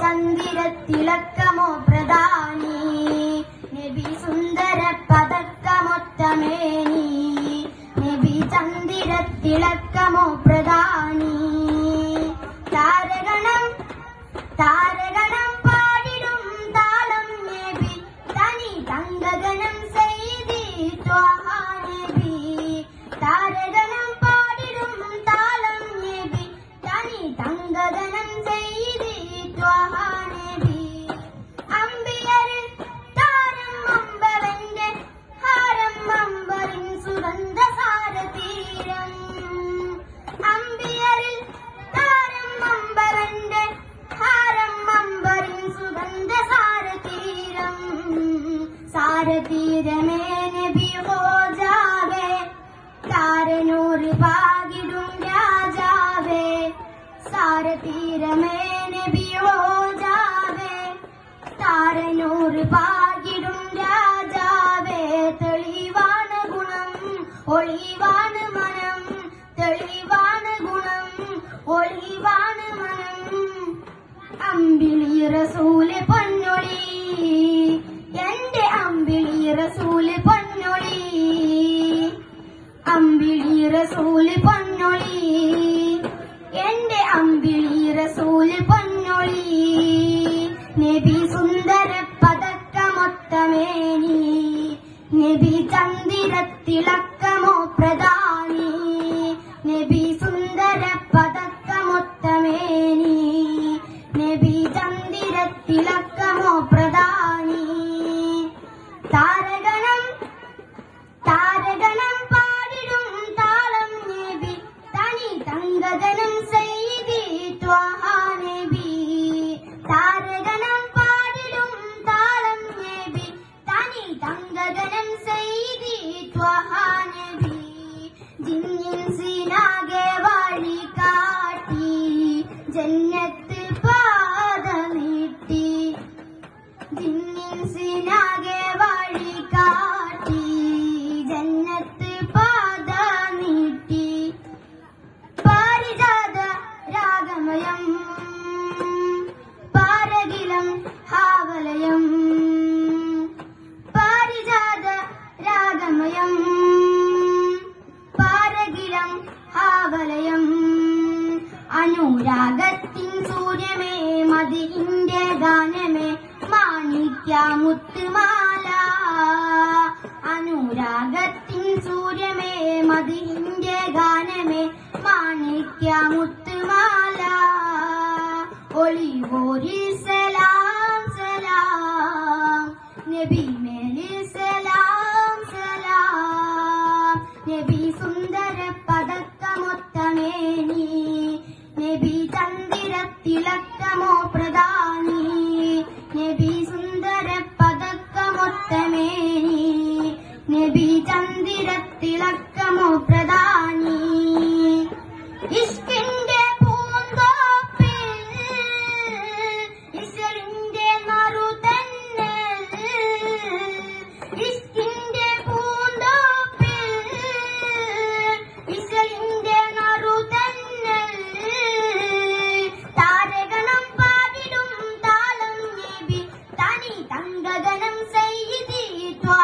ചന്ദിരത്തിളക്കമോ പ്രധാനി, നബി സുന്ദര പതക്കമൊത്തമേനി, നബി ചന്ദിരത്തിളക്കമോ പ്രധാനി. താരഗണം പാടിടും താളം നബി, തനി തങ്കഗണം സെയ്തി ത്വഹ നബി. താരഗണം പാടിടും താളം നബി, തനി തങ്കഗണം സെയ്തി ത്വഹ നബി. അമ്പിയരിൽ താരം അമ്പവന്റെ ഹാരം അമ്പറിൻ സുഗന്ധ സാരതീരം. അമ്പിയരിൽ താരം അമ്പവന്റെ ഹാരം അമ്പറിൻ സുഗന്ധ സാരതീരം. സാരതീരമേ നബി ഹോ ജാവേ, താരനൂർ പാകിടും രാജാവേ. സാരതീരമേ നബി ഹോ ജാവേ, താരനൂർ പാകിടും രാജാവേ. തെളിവാണ് ഗുണം ഒളിവാണ് മനം, തെളിവാണ് ഗുണം ഒളിവാണ് മനം. അമ്പിളി റസൂല് പൊന്നൊളി, എന്റെ അമ്പിളി റസൂല് പൊന്നൊളി. അമ്പിളി റസൂല് പൊന്നൊളി, എന്റെ അമ്പിളി റസൂല് പൊന്നൊളി. നബി സുന്ദര പതക്കമൊത്തമേനി, നബി ചന്ദിരത്തിളക്കമോ പ്രധാനി, നബി സുന്ദര പതക്കമൊത്തമേനി, നബി ചന്ദിരത്തിളക്കമോ പ്രധാനി. താരഗണം പാടിടും താളം നബി, തനി തങ്കഗണം സെയ്തി ത്വഹ നബി. താരഗണം പാടിടും താളം നബി, തനി തങ്കഗണം സെയ്തി ത്വഹ നബി. ജിന്നിൻസിനാകെ വഴി കാട്ടി, ജന്നത്ത് പാത നീട്ടി. ജിന്നിൻസിനാകെ വഴി കാട്ടി, ജന്നത്ത് പാത നീട്ടി. പാരിജാത രാഗമയം പാരകിലം ഹാവലയം, പാരിജാത രാഗമയം പാരകിലം ഹാവലയം. അനുരാഗത്തിൻ സൂര്യമേ മദിഹിന്റെ ഗാനമേ, മാണിക്യമുത്തുമാല. അനുരാഗത്തിൻ സൂര്യമേ മദിഹിന്റെ ഗാനമേ, മാണിക്യമുത്തുമാല. ഒളിവോരിൽ സലാം സലാം, നബി മേലിൽ സലാം സലാം. നബി സുന്ദര പതക്കമൊത്തമേനി, നബി ചന്ദിരത്തിളക്കമോ പ്രധാനി, നബി സുന്ദര പതക്കമൊത്തമേനി, നബി ചന്ദിരത്തിളക്കമോ പ്രധാനി.